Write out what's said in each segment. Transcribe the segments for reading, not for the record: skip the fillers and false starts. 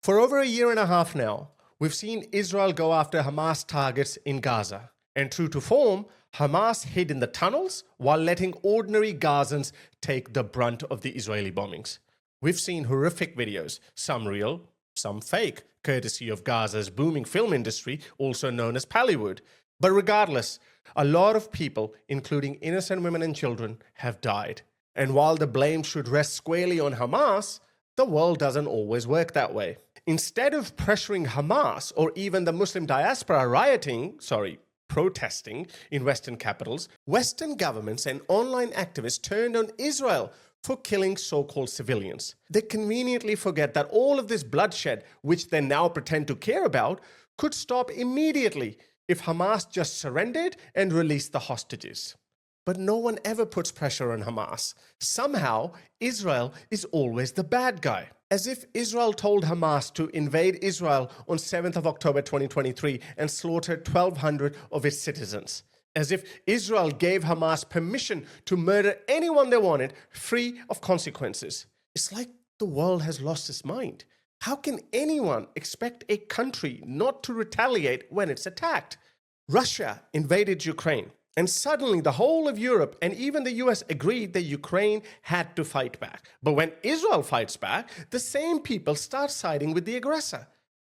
For over a year and a half now, we've seen Israel go after Hamas targets in Gaza. And true to form, Hamas hid in the tunnels while letting ordinary Gazans take the brunt of the Israeli bombings. We've seen horrific videos, some real, some fake, courtesy of Gaza's booming film industry, also known as Pallywood. But regardless, a lot of people, including innocent women and children, have died. And while the blame should rest squarely on Hamas, the world doesn't always work that way. Instead of pressuring Hamas or even the Muslim diaspora protesting in Western capitals, Western governments and online activists turned on Israel for killing so-called civilians. They conveniently forget that all of this bloodshed, which they now pretend to care about, could stop immediately if Hamas just surrendered and released the hostages. But no one ever puts pressure on Hamas. Somehow, Israel is always the bad guy. As if Israel told Hamas to invade Israel on 7th of October 2023 and slaughter 1,200 of its citizens. As if Israel gave Hamas permission to murder anyone they wanted, free of consequences. It's like the world has lost its mind. How can anyone expect a country not to retaliate when it's attacked? Russia invaded Ukraine. And suddenly the whole of Europe and even the US agreed that Ukraine had to fight back. But when Israel fights back, the same people start siding with the aggressor.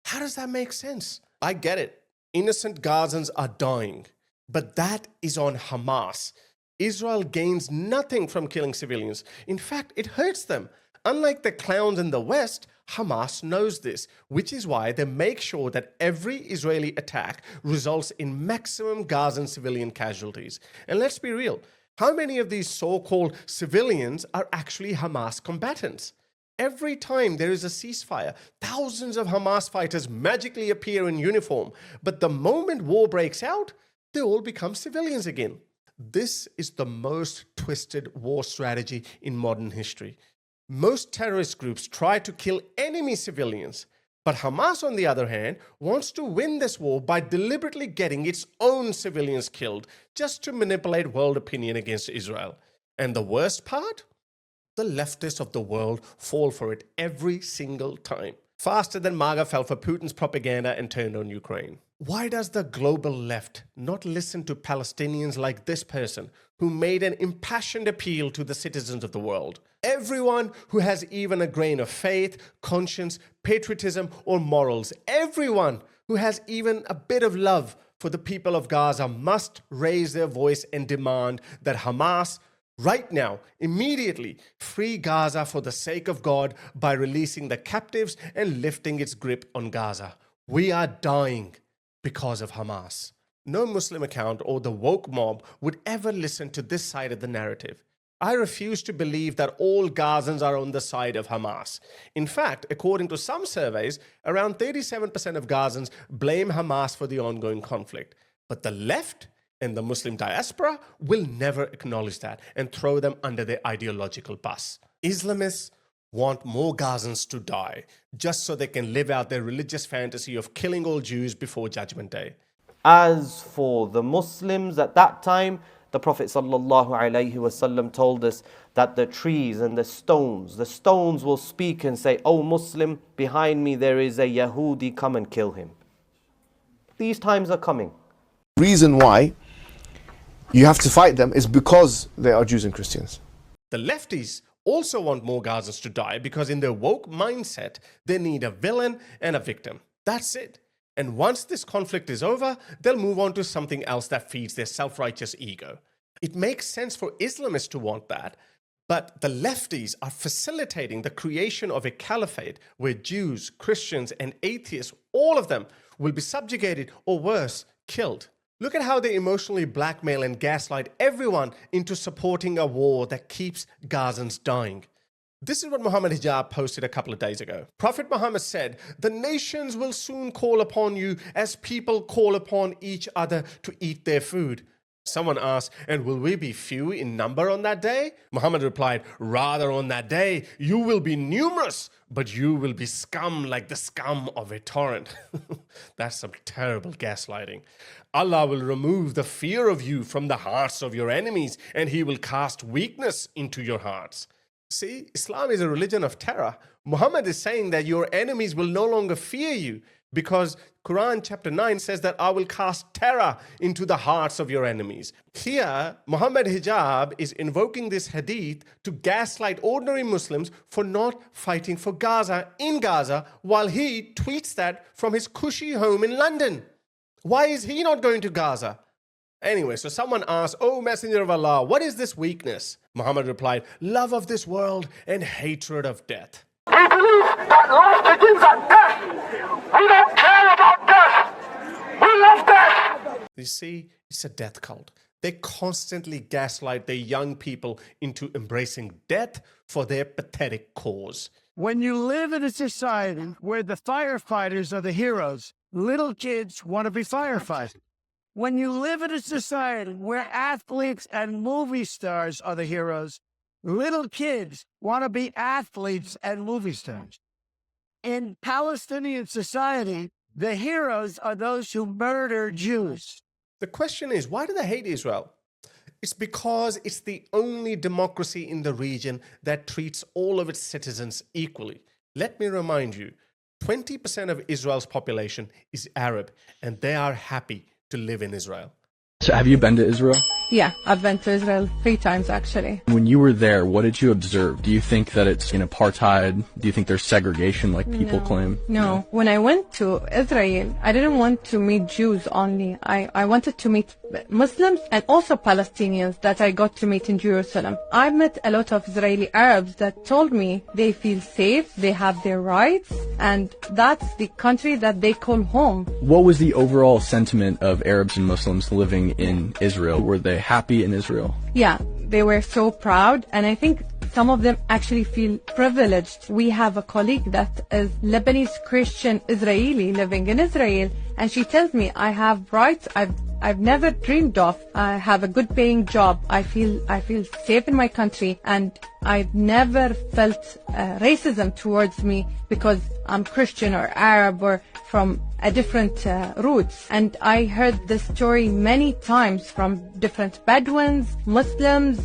How does that make sense? I get it. Innocent Gazans are dying. But that is on Hamas. Israel gains nothing from killing civilians. In fact, it hurts them. Unlike the clowns in the West, Hamas knows this, which is why they make sure that every Israeli attack results in maximum Gazan civilian casualties. And let's be real, how many of these so-called civilians are actually Hamas combatants? Every time there is a ceasefire, thousands of Hamas fighters magically appear in uniform. But the moment war breaks out, they all become civilians again. This is the most twisted war strategy in modern history. Most terrorist groups try to kill enemy civilians, but Hamas, on the other hand, wants to win this war by deliberately getting its own civilians killed just to manipulate world opinion against Israel. And the worst part? The leftists of the world fall for it every single time. Faster than MAGA fell for Putin's propaganda and turned on Ukraine. Why does the global left not listen to Palestinians like this person who made an impassioned appeal to the citizens of the world? Everyone who has even a grain of faith, conscience, patriotism, or morals, everyone who has even a bit of love for the people of Gaza must raise their voice and demand that Hamas, right now, immediately free Gaza for the sake of God by releasing the captives and lifting its grip on Gaza. We are dying because of Hamas. No Muslim account or the woke mob would ever listen to this side of the narrative. I refuse to believe that all Gazans are on the side of Hamas. In fact, according to some surveys, around 37% of Gazans blame Hamas for the ongoing conflict. But the left and the Muslim diaspora will never acknowledge that and throw them under their ideological bus. Islamists want more Gazans to die just so they can live out their religious fantasy of killing all Jews before Judgment Day. As for the Muslims at that time, the Prophet ﷺ told us that the trees and the stones will speak and say, "O Muslim, behind me there is a Yahudi, come and kill him." These times are coming. Reason why you have to fight them is because they are Jews and Christians. The lefties also want more Gazans to die because in their woke mindset, they need a villain and a victim. That's it. And once this conflict is over, they'll move on to something else that feeds their self-righteous ego. It makes sense for Islamists to want that, but the lefties are facilitating the creation of a caliphate where Jews, Christians, and atheists, all of them, will be subjugated or worse, killed. Look at how they emotionally blackmail and gaslight everyone into supporting a war that keeps Gazans dying. This is what Muhammad Hijab posted a couple of days ago. Prophet Muhammad said, "The nations will soon call upon you as people call upon each other to eat their food." Someone asked, "And will we be few in number on that day?" Muhammad replied, "Rather on that day, you will be numerous, but you will be scum like the scum of a torrent." That's some terrible gaslighting. Allah will remove the fear of you from the hearts of your enemies, and He will cast weakness into your hearts. See, Islam is a religion of terror. Muhammad is saying that your enemies will no longer fear you because Quran chapter 9 says that I will cast terror into the hearts of your enemies. Here, Muhammad Hijab is invoking this hadith to gaslight ordinary Muslims for not fighting for Gaza in Gaza while he tweets that from his cushy home in London. Why is he not going to Gaza? Anyway, so someone asked, "Oh, Messenger of Allah, what is this weakness?" Muhammad replied, "Love of this world and hatred of death." We believe that life begins at death. We don't care about death. We love death. You see, it's a death cult. They constantly gaslight their young people into embracing death for their pathetic cause. When you live in a society where the firefighters are the heroes, little kids want to be firefighters. When you live in a society where athletes and movie stars are the heroes, little kids want to be athletes and movie stars. In Palestinian society, the heroes are those who murder Jews. The question is, why do they hate Israel? It's because it's the only democracy in the region that treats all of its citizens equally. Let me remind you, 20% of Israel's population is Arab, and they are happy to live in Israel. So have you been to Israel? Yeah, I've been to Israel 3 times actually. When you were there, what did you observe? Do you think that it's an apartheid? Do you think there's segregation like people claim? No. When I went to Israel, I didn't want to meet Jews only. I wanted to meet Muslims and also Palestinians that I got to meet in Jerusalem. I met a lot of Israeli Arabs that told me they feel safe, they have their rights, and that's the country that they call home. What was the overall sentiment of Arabs and Muslims living in Israel? Were they happy in Israel? Yeah, they were so proud, and I think some of them actually feel privileged. We have a colleague that is Lebanese Christian Israeli living in Israel, and she tells me I have rights I've never dreamed of. I have a good paying job. I feel safe in my country, and I've never felt racism towards me because I'm Christian or Arab or from a different roots. And I heard this story many times from different Bedouins, Muslims,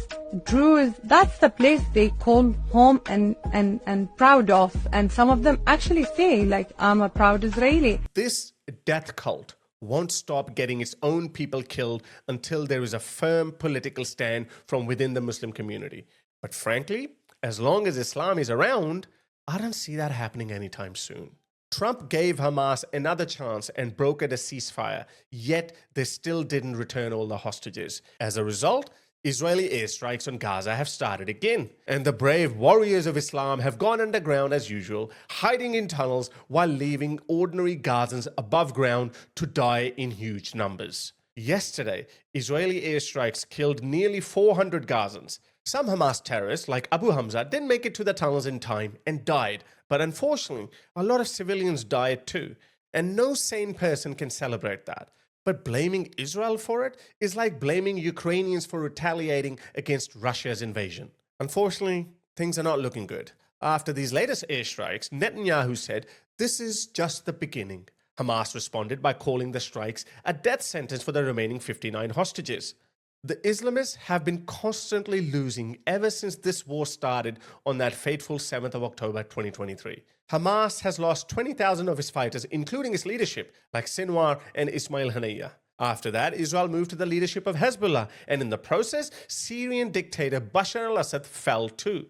Druze. That's the place they call home and proud of. And some of them actually say, like, I'm a proud Israeli. This death cult won't stop getting its own people killed until there is a firm political stand from within the Muslim community. But frankly, as long as Islam is around, I don't see that happening anytime soon. Trump gave Hamas another chance and brokered a ceasefire, yet they still didn't return all the hostages. As a result, Israeli airstrikes on Gaza have started again, and the brave warriors of Islam have gone underground as usual, hiding in tunnels while leaving ordinary Gazans above ground to die in huge numbers. Yesterday, Israeli airstrikes killed nearly 400 Gazans. Some Hamas terrorists, like Abu Hamza, didn't make it to the tunnels in time and died, but unfortunately, a lot of civilians died too, and no sane person can celebrate that. But blaming Israel for it is like blaming Ukrainians for retaliating against Russia's invasion. Unfortunately, things are not looking good. After these latest airstrikes, Netanyahu said, "This is just the beginning." Hamas responded by calling the strikes a death sentence for the remaining 59 hostages. The Islamists have been constantly losing ever since this war started on that fateful 7th of October 2023. Hamas has lost 20,000 of its fighters, including its leadership, like Sinwar and Ismail Haniyeh. After that, Israel moved to the leadership of Hezbollah, and in the process, Syrian dictator Bashar al-Assad fell too.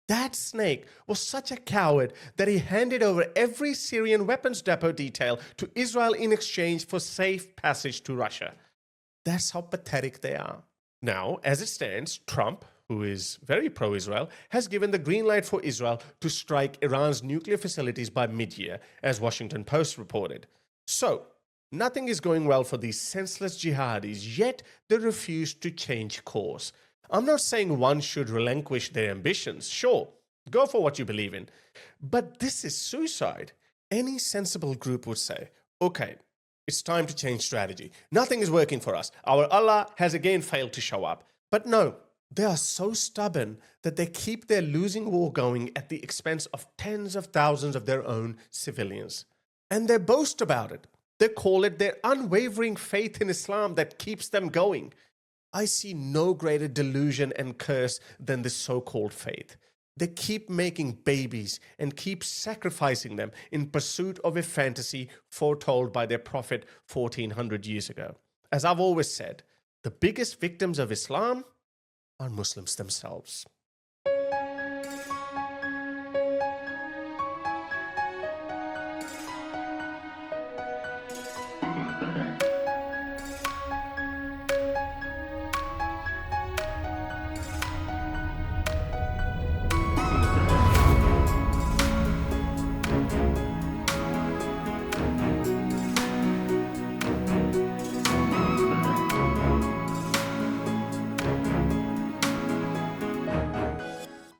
That snake was such a coward that he handed over every Syrian weapons depot detail to Israel in exchange for safe passage to Russia. That's how pathetic they are. Now, as it stands, Trump, who is very pro-Israel, has given the green light for Israel to strike Iran's nuclear facilities by mid-year, as Washington Post reported. So, nothing is going well for these senseless jihadis, yet they refuse to change course. I'm not saying one should relinquish their ambitions. Sure, go for what you believe in. But this is suicide. Any sensible group would say, okay, it's time to change strategy. Nothing is working for us. Our Allah has again failed to show up. But no, they are so stubborn that they keep their losing war going at the expense of tens of thousands of their own civilians. And they boast about it. They call it their unwavering faith in Islam that keeps them going. I see no greater delusion and curse than this so-called faith. They keep making babies and keep sacrificing them in pursuit of a fantasy foretold by their prophet 1400 years ago. As I've always said, the biggest victims of Islam are Muslims themselves.